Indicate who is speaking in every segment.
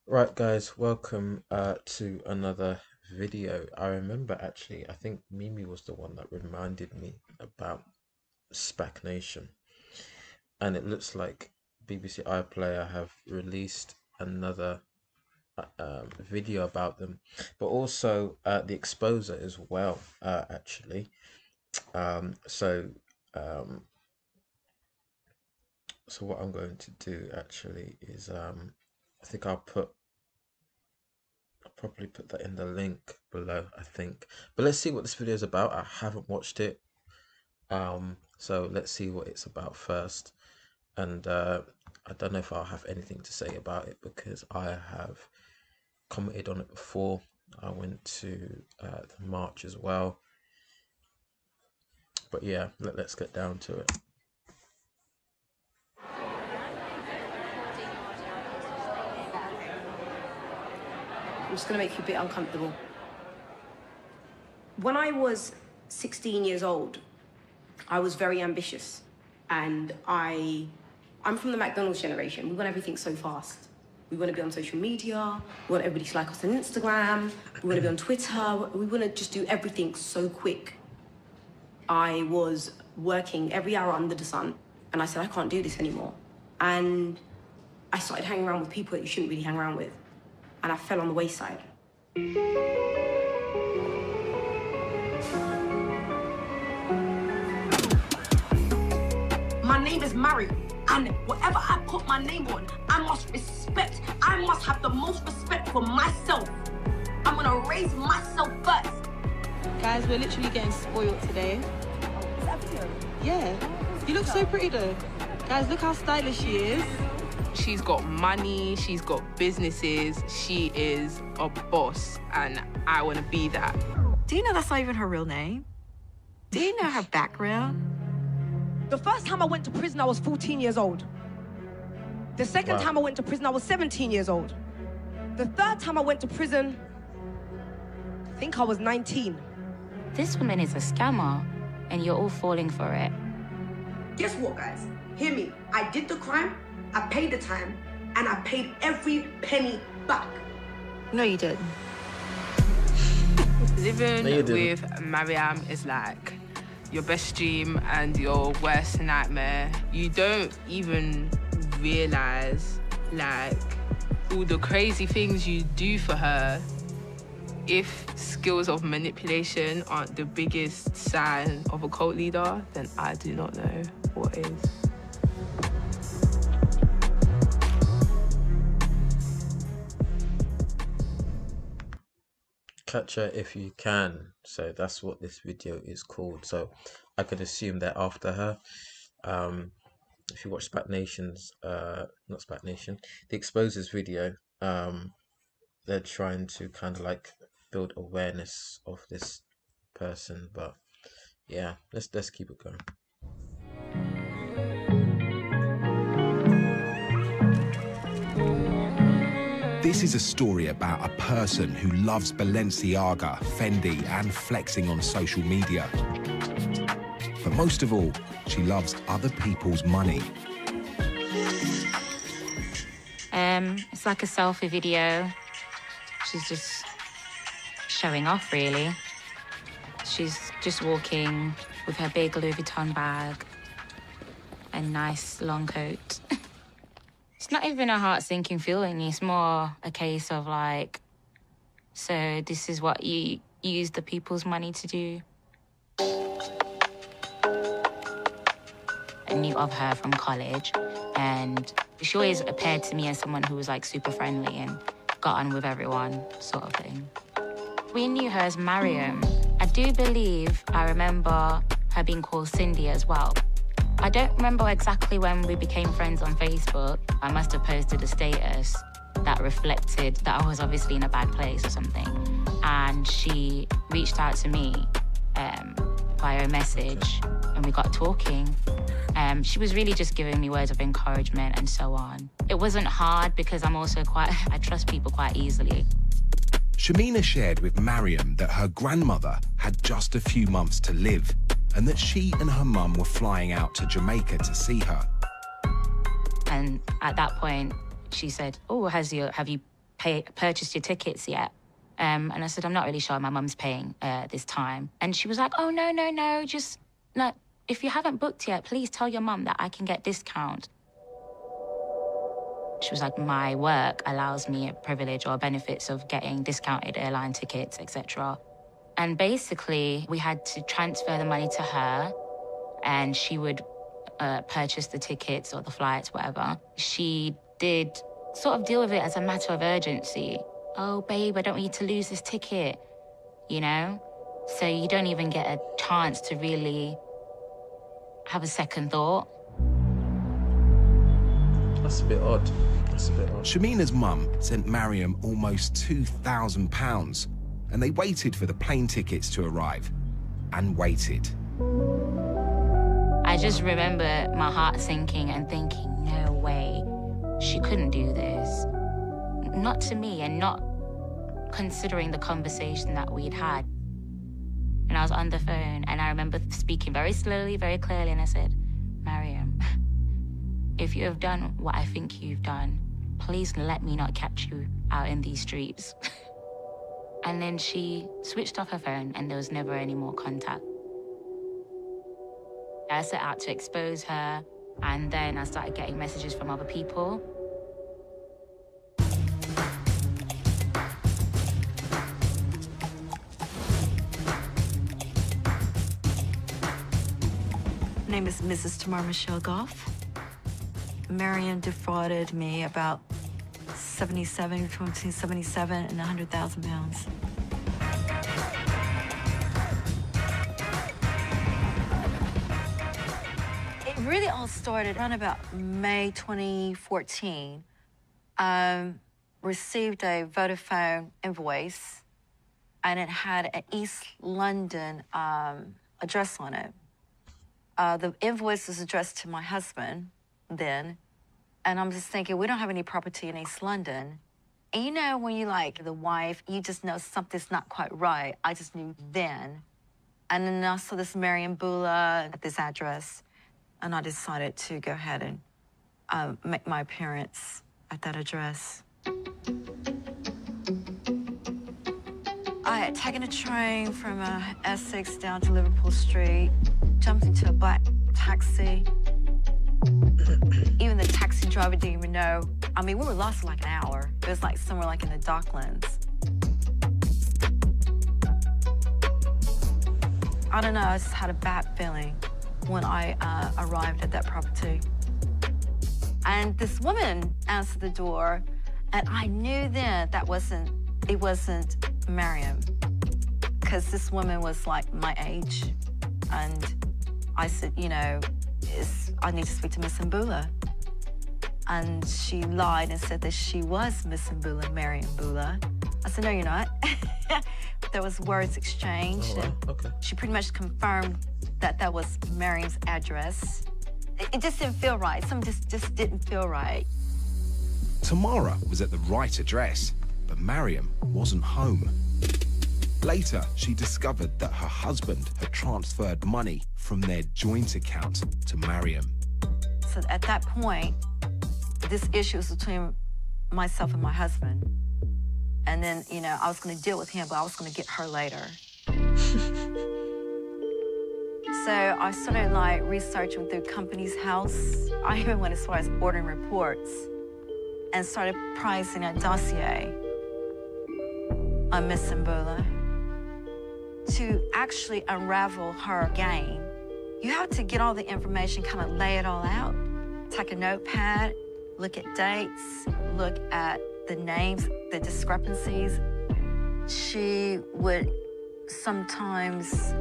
Speaker 1: Right, guys, welcome to another video. I remember actually, I think Mimi was the one that reminded me about Spac Nation, and it looks like BBC iPlayer have released another video about them, but also the Exposer as well, actually. Um, so, um, so what I'm going to do actually is I think I'll probably put that in the link below, I think. But let's see what this video is about. I haven't watched it. So let's see what it's about first. And I don't know if I'll have anything to say about it because I have commented on it before. I went to the march as well. But yeah, let's get down to it.
Speaker 2: I'm just going to make you a bit uncomfortable. When I was 16 years old, I was very ambitious. And I'm from the McDonald's generation. We want everything so fast. We want to be on social media. We want everybody to like us on Instagram. We want to be on Twitter. We want to just do everything so quick. I was working every hour under the sun. And I said, I can't do this anymore. And I started hanging around with people that you shouldn't really hang around with. And I fell on the wayside. My name is Mario, and whatever I put my name on, I must have the most respect for myself. I'm gonna raise myself first.
Speaker 3: Guys, we're literally getting spoiled today.
Speaker 2: Is that a video?
Speaker 3: Yeah. You look so pretty though. Guys, look how stylish she is.
Speaker 4: She's got money, she's got businesses, she is a boss, and I want to be that.
Speaker 5: Do you know that's not even her real name? Do you know her background?
Speaker 2: The first time I went to prison, I was 14 years old. The second time I went to prison, I was 17 years old. The third time I went to prison, I think I was 19.
Speaker 6: This woman is a scammer, and you're all falling for it.
Speaker 2: Guess what, guys? Hear me. I did the crime, I paid the time, and I paid every penny back.
Speaker 5: No, you didn't.
Speaker 4: Living with Mariam is like your best dream and your worst nightmare. You don't even realize like all the crazy things you do for her. If skills of manipulation aren't the biggest sign of a cult leader, then I do not know what is.
Speaker 1: Catch her if you can. So that's what this video is called. So I could assume they're after her. If you watch Spac Nation's not Spac Nation, the Exposers video, they're trying to kind of like build awareness of this person. But yeah, let's keep it going.
Speaker 7: This is a story about a person who loves Balenciaga, Fendi, and flexing on social media. But most of all, she loves other people's money.
Speaker 6: It's like a selfie video. She's just showing off, really. She's just walking with her big Louis Vuitton bag and nice long coat. It's not even a heart-sinking feeling. It's more a case of like, so this is what you use the people's money to do. I knew of her from college, and she always appeared to me as someone who was like super friendly and got on with everyone, sort of thing. We knew her as Mariam. I do believe I remember her being called Cindy as well. I don't remember exactly when we became friends on Facebook. I must have posted a status that reflected that I was obviously in a bad place or something. And she reached out to me via a message, and we got talking. She was really just giving me words of encouragement and so on. It wasn't hard because I trust people quite easily.
Speaker 7: Shamina shared with Mariam that her grandmother had just a few months to live, and that she and her mum were flying out to Jamaica to see her.
Speaker 6: And at that point, she said, "Oh, have you purchased your tickets yet? And I said, I'm not really sure. My mum's paying this time. And she was like, oh, no. Just, no, if you haven't booked yet, please tell your mum that I can get discount. She was like, my work allows me a privilege or benefits of getting discounted airline tickets, etc. And basically, we had to transfer the money to her, and she would purchase the tickets or the flights, whatever. She did sort of deal with it as a matter of urgency. Oh, babe, I don't want you to lose this ticket, you know? So you don't even get a chance to really have a second thought.
Speaker 1: That's a bit odd. That's a bit odd.
Speaker 7: Shamina's mum sent Mariam almost £2,000, and they waited for the plane tickets to arrive, and waited.
Speaker 6: I just remember my heart sinking and thinking, no way, she couldn't do this. Not to me, and not considering the conversation that we'd had. And I was on the phone, and I remember speaking very slowly, very clearly, and I said, Mariam, if you have done what I think you've done, please let me not catch you out in these streets. And then she switched off her phone, and there was never any more contact. I set out to expose her, and then I started getting messages from other people.
Speaker 5: My name is Mrs. Tamar Michelle Goff. Mariam defrauded me about between 77 and 100,000 pounds. It really all started around about May 2014. Received a Vodafone invoice, and it had an East London address on it. The invoice was addressed to my husband then, and I'm just thinking, we don't have any property in East London. And you know, when you like the wife, you just know something's not quite right. I just knew then. And then I saw this Mariam Bula at this address, and I decided to go ahead and make my appearance at that address. I had taken a train from Essex down to Liverpool Street, jumped into a black taxi. Even the taxi driver didn't even know. I mean, we were lost for like an hour. It was like somewhere like in the Docklands. I don't know, I just had a bad feeling when I arrived at that property. And this woman answered the door, and I knew then that it wasn't Mariam, because this woman was like my age. And I said, you know, I need to speak to Miss Mbula. And she lied and said that she was Miss Mbula, Mariam Bula. I said, no, you're not. There was words exchanged.
Speaker 1: Oh, wow.
Speaker 5: And
Speaker 1: okay.
Speaker 5: she pretty much confirmed that that was Mariam's address. It just didn't feel right. Something just didn't feel right.
Speaker 7: Tamara was at the right address, but Mariam wasn't home. Later, she discovered that her husband had transferred money from their joint account to Mariam.
Speaker 5: So at that point, this issue was between myself and my husband. And then, you know, I was going to deal with him, but I was going to get her later. So I started, like, researching through Company's House. I even went as far as ordering reports and started pricing a dossier on Miss Mbula. To actually unravel her game, you have to get all the information, kind of lay it all out. Take a notepad, look at dates, look at the names, the discrepancies. She would sometimes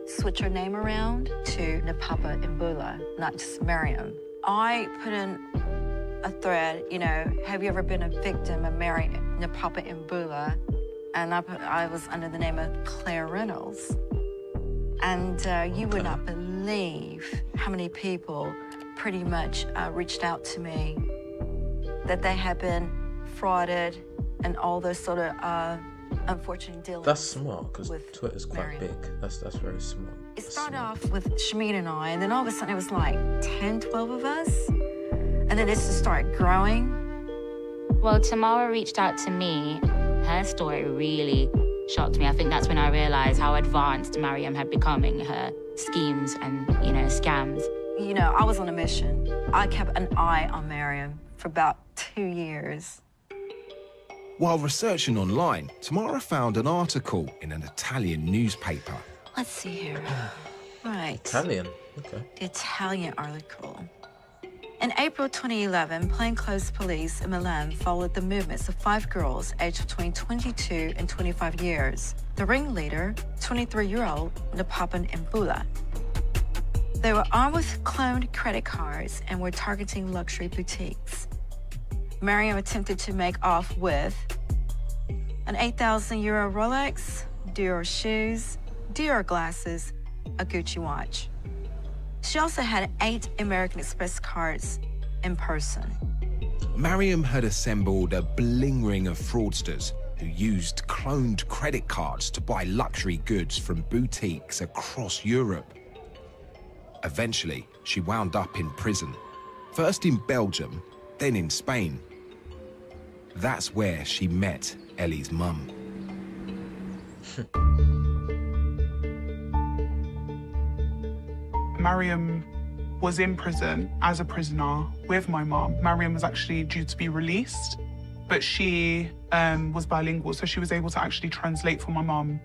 Speaker 5: switch her name around to Napapa Mbula, not just Mariam. I put in a thread, you know, have you ever been a victim of Napapa Mbula? And I was under the name of Claire Reynolds. And you would not believe how many people pretty much reached out to me that they had been frauded and all those sort of unfortunate dealings.
Speaker 1: That's smart, because Twitter's quite big. That's very smart.
Speaker 5: It started off with Shameen and I, and then all of a sudden it was like 10, 12 of us. And then it just started growing.
Speaker 6: Well, Tamara reached out to me. Her story really shocked me. I think that's when I realized how advanced Mariam had become in her schemes and, scams.
Speaker 5: You know, I was on a mission. I kept an eye on Mariam for about 2 years.
Speaker 7: While researching online, Tamara found an article in an Italian newspaper.
Speaker 5: Let's see here. Right.
Speaker 1: Italian, okay.
Speaker 5: Italian article. In April 2011, plainclothes police in Milan followed the movements of 5 girls aged between 22 and 25 years. The ringleader, 23-year-old Napapan Mbula. They were armed with cloned credit cards and were targeting luxury boutiques. Mariam attempted to make off with an 8,000 euro Rolex, Dior shoes, Dior glasses, a Gucci watch. She also had 8 American Express cards in person.
Speaker 7: Mariam had assembled a bling ring of fraudsters who used cloned credit cards to buy luxury goods from boutiques across Europe. Eventually, she wound up in prison, first in Belgium, then in Spain. That's where she met Ellie's mum.
Speaker 8: Mariam was in prison as a prisoner with my mum. Mariam was actually due to be released, but she was bilingual, so she was able to actually translate for my mum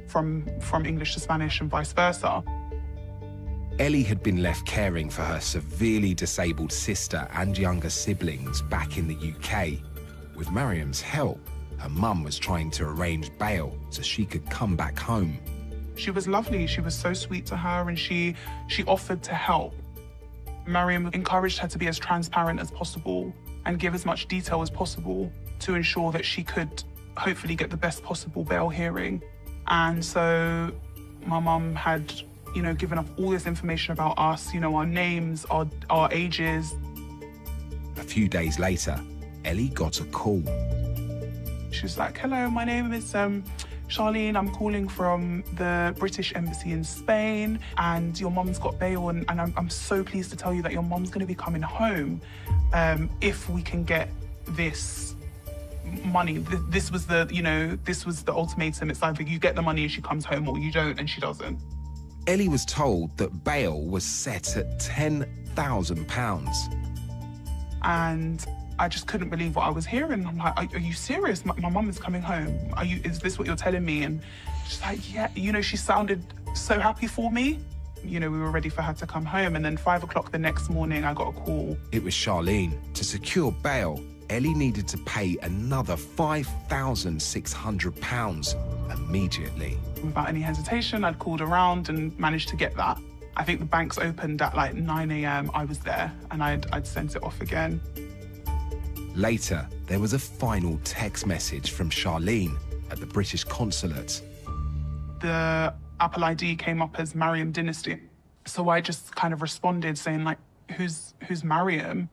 Speaker 8: from English to Spanish and vice versa.
Speaker 7: Ellie had been left caring for her severely disabled sister and younger siblings back in the UK. With Mariam's help, her mum was trying to arrange bail so she could come back home.
Speaker 8: She was lovely, she was so sweet to her, and she offered to help. Mariam encouraged her to be as transparent as possible and give as much detail as possible to ensure that she could hopefully get the best possible bail hearing. And so my mum had, given up all this information about us, our names, our ages.
Speaker 7: A few days later, Ellie got a call.
Speaker 8: She was like, hello, my name is Charlene. I'm calling from the British Embassy in Spain, and your mum's got bail, and I'm so pleased to tell you that your mum's going to be coming home if we can get this money. This was the ultimatum. It's either you get the money and she comes home, or you don't and she doesn't.
Speaker 7: Ellie was told that bail was set at £10,000.
Speaker 8: And I just couldn't believe what I was hearing. I'm like, are you serious? My mum is coming home. Is this what you're telling me? And she's like, yeah. She sounded so happy for me. We were ready for her to come home. And then 5 o'clock the next morning, I got a call.
Speaker 7: It was Charlene. To secure bail, Ellie needed to pay another £5,600 immediately.
Speaker 8: Without any hesitation, I'd called around and managed to get that. I think the banks opened at like 9 a.m. I was there, and I'd sent it off again.
Speaker 7: Later, there was a final text message from Charlene at the British consulate.
Speaker 8: The Apple ID came up as Mariam Dynasty. So I just kind of responded saying, like, who's Mariam?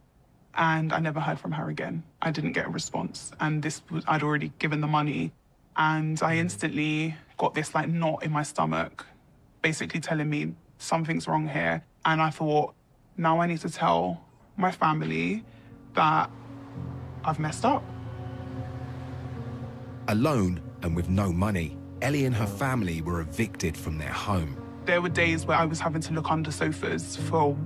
Speaker 8: And I never heard from her again. I didn't get a response. And I'd already given the money. And I instantly got this like knot in my stomach, basically telling me something's wrong here. And I thought, now I need to tell my family that I've messed up.
Speaker 7: Alone and with no money, Ellie and her family were evicted from their home.
Speaker 8: There were days where I was having to look under sofas for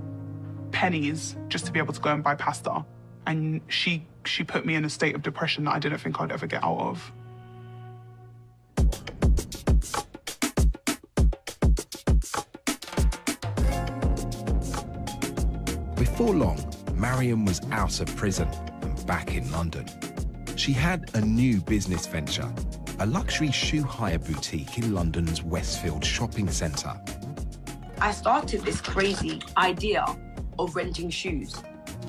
Speaker 8: pennies just to be able to go and buy pasta. And she put me in a state of depression that I didn't think I'd ever get out of.
Speaker 7: Before long, Mariam was out of prison and back in London. She had a new business venture, a luxury shoe hire boutique in London's Westfield shopping centre.
Speaker 2: I started this crazy idea of renting shoes.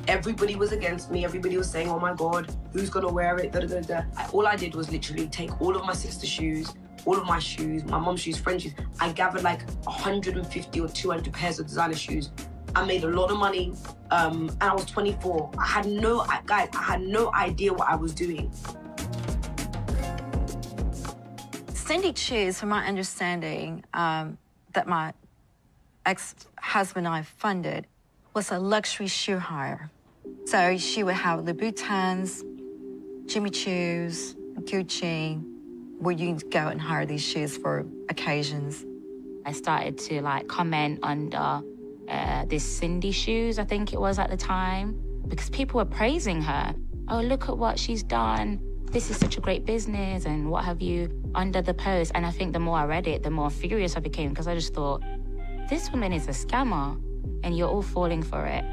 Speaker 2: Everybody was against me. Everybody was saying, oh my God, who's gonna wear it? Da, da, da, da. All I did was literally take all of my sister's shoes, all of my shoes, my mom's shoes, friend's shoes. I gathered like 150 or 200 pairs of designer shoes. I made a lot of money, and I was 24. I had no idea what I was doing.
Speaker 5: Cindy Choose, from my understanding, that my ex-husband and I funded, was a luxury shoe hire. So she would have Louboutins, Jimmy Choo's, Gucci, where you can go and hire these shoes for occasions.
Speaker 6: I started to like comment under this Cindy shoes, I think it was at the time, because people were praising her. Oh, look at what she's done. This is such a great business and what have you, under the post. And I think the more I read it, the more furious I became, because I just thought, this woman is a scammer and you're all falling for it.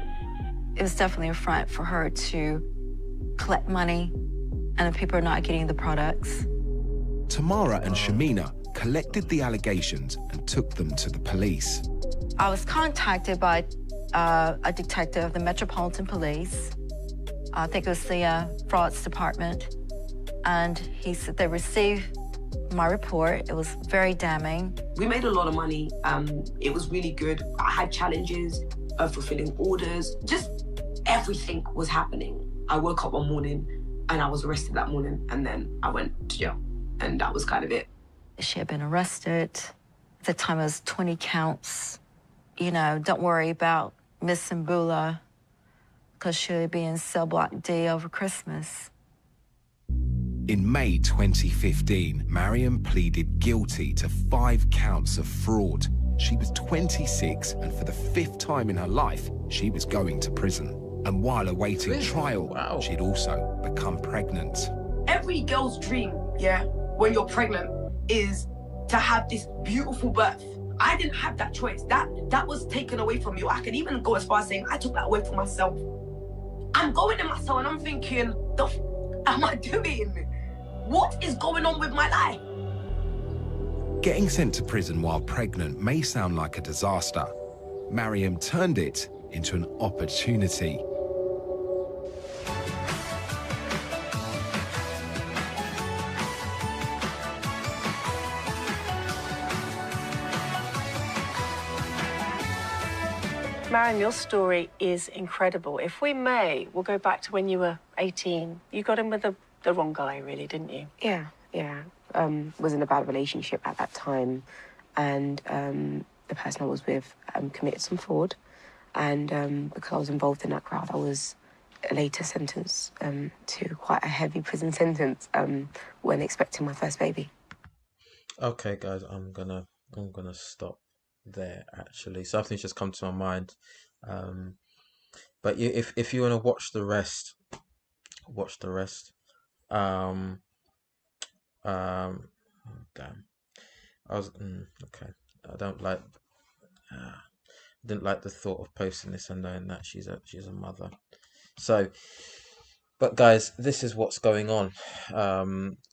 Speaker 5: It was definitely a front for her to collect money and the people are not getting the products.
Speaker 7: Tamara and Shamina collected the allegations and took them to the police.
Speaker 5: I was contacted by a detective of the Metropolitan Police. I think it was the frauds department. And he said they received my report. It was very damning.
Speaker 2: We made a lot of money. It was really good. I had challenges of fulfilling orders. Just everything was happening. I woke up one morning and I was arrested that morning, and then I went to jail. And that was kind of it.
Speaker 5: She had been arrested. At the time, it was 20 counts. You know, don't worry about Miss Mbula, because she'll be in cell block D over Christmas.
Speaker 7: In May 2015, Mariam pleaded guilty to 5 counts of fraud. She was 26, and for the 5th time in her life, she was going to prison. And while awaiting trial, she'd also become pregnant.
Speaker 2: Every girl's dream, yeah, when you're pregnant, is to have this beautiful birth. I didn't have that choice. That was taken away from you. I can even go as far as saying I took that away from myself. I'm going in myself and I'm thinking, the f am I doing? What is going on with my life?
Speaker 7: Getting sent to prison while pregnant may sound like a disaster. Mariam turned it into an opportunity.
Speaker 9: Mariam, your story is incredible. If we may, we'll go back to when you were 18. You got in with the wrong guy, really, didn't you?
Speaker 2: Yeah. Was in a bad relationship at that time, and the person I was with committed some fraud, and because I was involved in that crowd, I was later sentenced to quite a heavy prison sentence when expecting my first baby.
Speaker 1: Okay, guys, I'm gonna stop there. Actually, something's just come to my mind. But if you want to watch the rest, watch the rest. Oh, damn. I was okay. I don't like. Didn't like the thought of posting this and knowing that she's a mother. So, but guys, this is what's going on.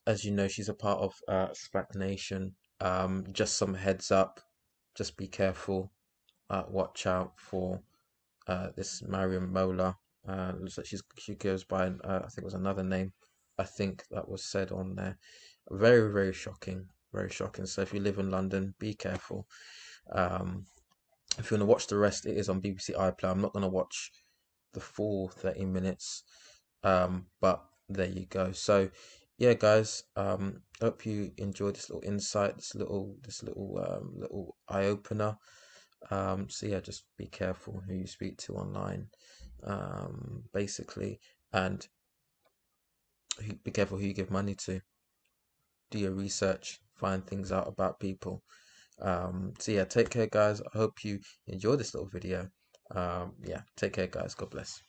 Speaker 1: As you know, she's a part of Spac Nation. Just some heads up. Just be careful. Watch out for this Mariam Mola. Looks like she goes by I think it was another name. I think that was said on there. Very, very shocking. Very shocking. So if you live in London, be careful. If you want to watch the rest, it is on BBC iPlayer. I'm not going to watch the full 30 minutes. But there you go. So yeah, guys, hope you enjoyed this little insight, this little eye opener. So yeah, just be careful who you speak to online, basically, and be careful who you give money to. Do your research, find things out about people. So yeah, take care, guys. I hope you enjoyed this little video. Yeah, take care, guys. God bless.